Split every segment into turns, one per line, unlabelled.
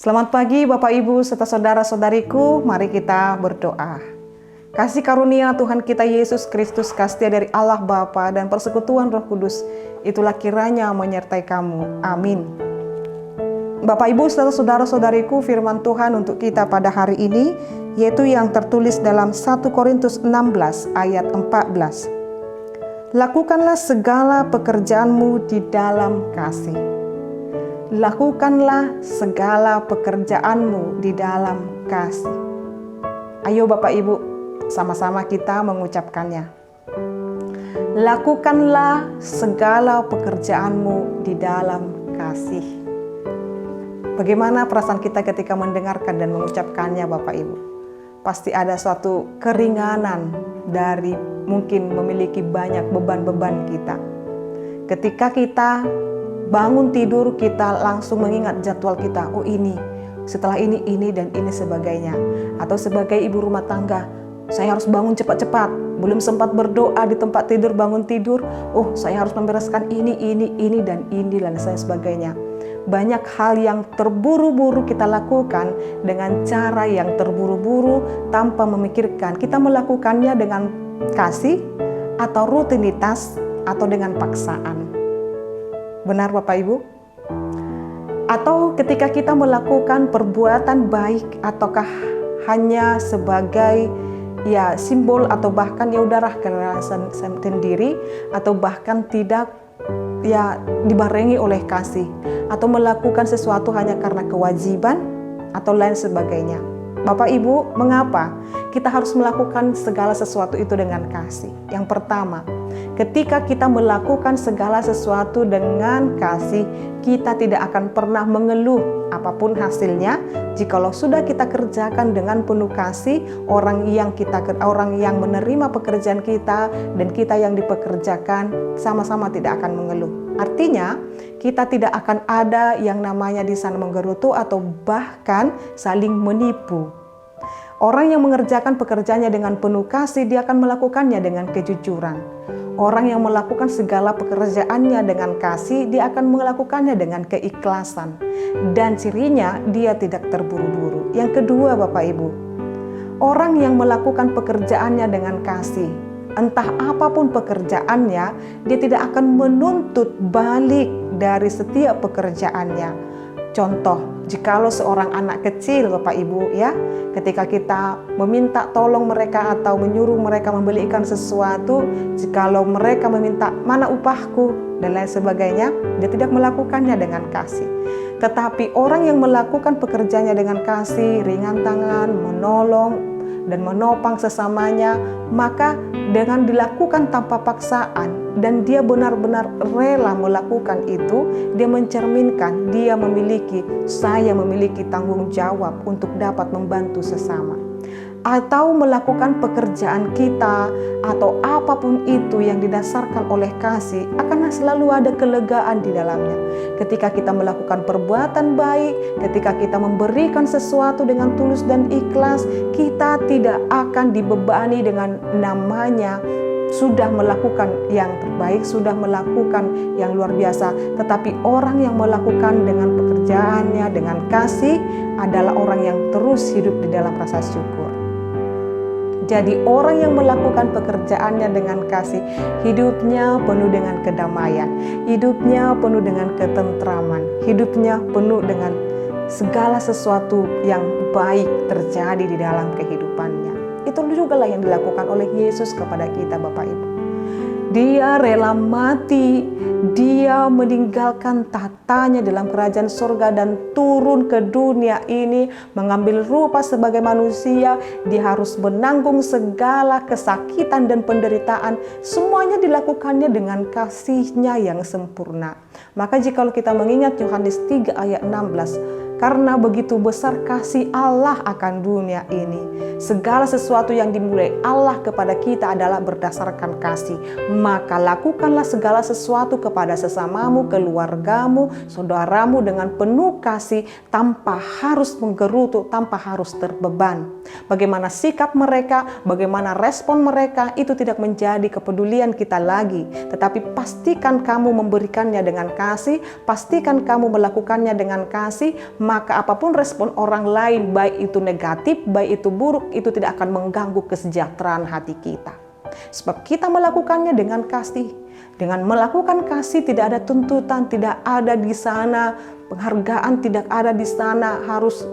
Selamat pagi Bapak Ibu serta saudara-saudariku, mari kita berdoa. Kasih karunia Tuhan kita Yesus Kristus, kasih dari Allah Bapa dan persekutuan Roh Kudus, itulah kiranya menyertai kamu. Amin. Bapak Ibu serta saudara-saudariku, firman Tuhan untuk kita pada hari ini, yaitu yang tertulis dalam 1 Korintus 16 ayat 14. Lakukanlah segala pekerjaanmu di dalam kasih. Lakukanlah segala pekerjaanmu di dalam kasih. Ayo Bapak Ibu, sama-sama kita mengucapkannya. Lakukanlah segala pekerjaanmu di dalam kasih. Bagaimana perasaan kita ketika mendengarkan dan mengucapkannya Bapak Ibu? Pasti ada suatu keringanan dari mungkin memiliki banyak beban-beban kita. Ketika kita bangun tidur, kita langsung mengingat jadwal kita. Oh ini, setelah ini dan ini sebagainya. Atau sebagai ibu rumah tangga, saya harus bangun cepat-cepat. Belum sempat berdoa di tempat tidur, bangun tidur. Oh saya harus membereskan ini dan ini dan sebagainya. Banyak hal yang terburu-buru kita lakukan dengan cara yang terburu-buru tanpa memikirkan. Kita melakukannya dengan kasih atau rutinitas atau dengan paksaan. Benar Bapak Ibu? Atau ketika kita melakukan perbuatan baik ataukah hanya sebagai simbol atau bahkan udahlah kekerasan sendiri atau bahkan tidak dibarengi oleh kasih atau melakukan sesuatu hanya karena kewajiban atau lain sebagainya. Bapak Ibu, mengapa kita harus melakukan segala sesuatu itu dengan kasih? Yang pertama, ketika kita melakukan segala sesuatu dengan kasih, kita tidak akan pernah mengeluh apapun hasilnya. Jikalau sudah kita kerjakan dengan penuh kasih, orang yang menerima pekerjaan kita dan kita yang dipekerjakan sama-sama tidak akan mengeluh. Artinya, kita tidak akan ada yang namanya di sana menggerutu atau bahkan saling menipu. Orang yang mengerjakan pekerjaannya dengan penuh kasih, dia akan melakukannya dengan kejujuran. Orang yang melakukan segala pekerjaannya dengan kasih, dia akan melakukannya dengan keikhlasan. Dan cirinya, dia tidak terburu-buru. Yang kedua Bapak Ibu, orang yang melakukan pekerjaannya dengan kasih, entah apapun pekerjaannya, dia tidak akan menuntut balik dari setiap pekerjaannya. Contoh, jikalau seorang anak kecil Bapak Ibu ketika kita meminta tolong mereka atau menyuruh mereka membelikan sesuatu, jikalau mereka meminta mana upahku dan lain sebagainya, dia tidak melakukannya dengan kasih. Tetapi orang yang melakukan pekerjaannya dengan kasih, ringan tangan, menolong dan menopang sesamanya, maka dengan dilakukan tanpa paksaan dan dia benar-benar rela melakukan itu, dia mencerminkan saya memiliki tanggung jawab untuk dapat membantu sesama. atau melakukan pekerjaan kita atau apapun itu yang didasarkan oleh kasih, akan selalu ada kelegaan di dalamnya. Ketika kita melakukan perbuatan baik, ketika kita memberikan sesuatu dengan tulus dan ikhlas, kita tidak akan dibebani dengan namanya sudah melakukan yang terbaik, sudah melakukan yang luar biasa. Tetapi orang yang melakukan dengan pekerjaannya, dengan kasih, adalah orang yang terus hidup di dalam rasa syukur. Jadi orang yang melakukan pekerjaannya dengan kasih, hidupnya penuh dengan kedamaian, hidupnya penuh dengan ketentraman, hidupnya penuh dengan segala sesuatu yang baik terjadi di dalam kehidupannya. Itu juga lah yang dilakukan oleh Yesus kepada kita, Bapak Ibu. Dia rela mati, dia meninggalkan tatanya dalam kerajaan surga dan turun ke dunia ini, mengambil rupa sebagai manusia. Dia harus menanggung segala kesakitan dan penderitaan. Semuanya dilakukannya dengan kasih-Nya yang sempurna. Maka jika kita mengingat Yohanes 3 ayat 16, karena begitu besar kasih Allah akan dunia ini, segala sesuatu yang dimulai Allah kepada kita adalah berdasarkan kasih. Maka lakukanlah segala sesuatu kepada sesamamu, keluargamu, saudaramu dengan penuh kasih, tanpa harus menggerutu, tanpa harus terbeban. Bagaimana sikap mereka, bagaimana respon mereka, itu tidak menjadi kepedulian kita lagi. Tetapi pastikan kamu memberikannya dengan kasih, pastikan kamu melakukannya dengan kasih, maka apapun respon orang lain, baik itu negatif, baik itu buruk, itu tidak akan mengganggu kesejahteraan hati kita. Sebab kita melakukannya dengan kasih. Dengan melakukan kasih tidak ada tuntutan, tidak ada di sana penghargaan, tidak ada di sana harus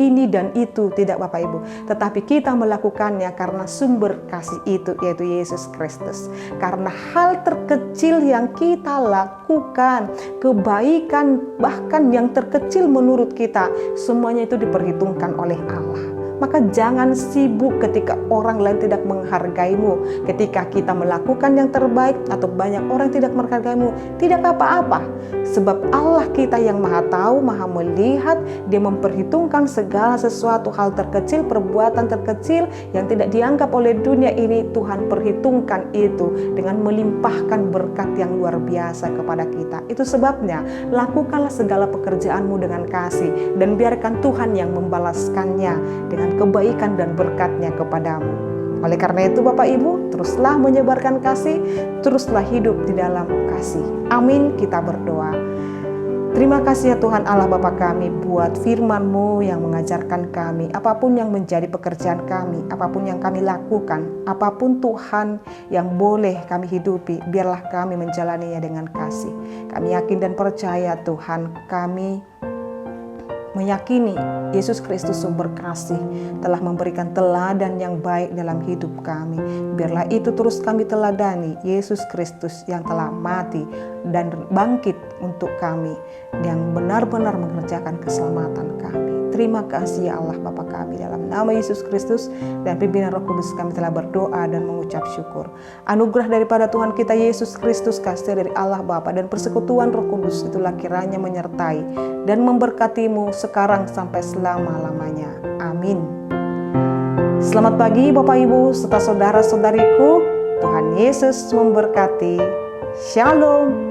ini dan itu, tidak Bapak Ibu. Tetapi kita melakukannya karena sumber kasih itu, yaitu Yesus Kristus. Karena hal terkecil yang kita lakukan, kebaikan bahkan yang terkecil menurut kita, semuanya itu diperhitungkan oleh Allah. Maka jangan sibuk ketika orang lain tidak menghargaimu. Ketika kita melakukan yang terbaik atau banyak orang tidak menghargaimu, tidak apa-apa. Sebab Allah kita yang maha tahu, maha melihat, Dia memperhitungkan segala sesuatu, hal terkecil, perbuatan terkecil yang tidak dianggap oleh dunia ini. Tuhan perhitungkan itu dengan melimpahkan berkat yang luar biasa kepada kita. Itu sebabnya lakukanlah segala pekerjaanmu dengan kasih, dan biarkan Tuhan yang membalaskannya dengan kebaikan dan berkat-Nya kepadamu. Oleh karena itu Bapak Ibu, teruslah menyebarkan kasih, teruslah hidup di dalam kasih. Amin, kita berdoa. Terima kasih ya Tuhan Allah Bapa kami buat firman-Mu yang mengajarkan kami, apapun yang menjadi pekerjaan kami, apapun yang kami lakukan, apapun Tuhan yang boleh kami hidupi, biarlah kami menjalaninya dengan kasih. Kami yakin dan percaya Tuhan, kami meyakini Yesus Kristus sumber kasih telah memberikan teladan yang baik dalam hidup kami. Biarlah itu terus kami teladani Yesus Kristus yang telah mati dan bangkit untuk kami, yang benar-benar mengerjakan keselamatan kami. Terima kasih ya Allah Bapa kami, dalam nama Yesus Kristus dan pimpinan Roh Kudus kami telah berdoa dan mengucap syukur. Anugerah daripada Tuhan kita Yesus Kristus, kasih dari Allah Bapa dan persekutuan Roh Kudus itulah kiranya menyertai dan memberkatimu sekarang sampai selama-lamanya. Amin. Selamat pagi Bapak Ibu serta saudara-saudariku. Tuhan Yesus memberkati. Shalom.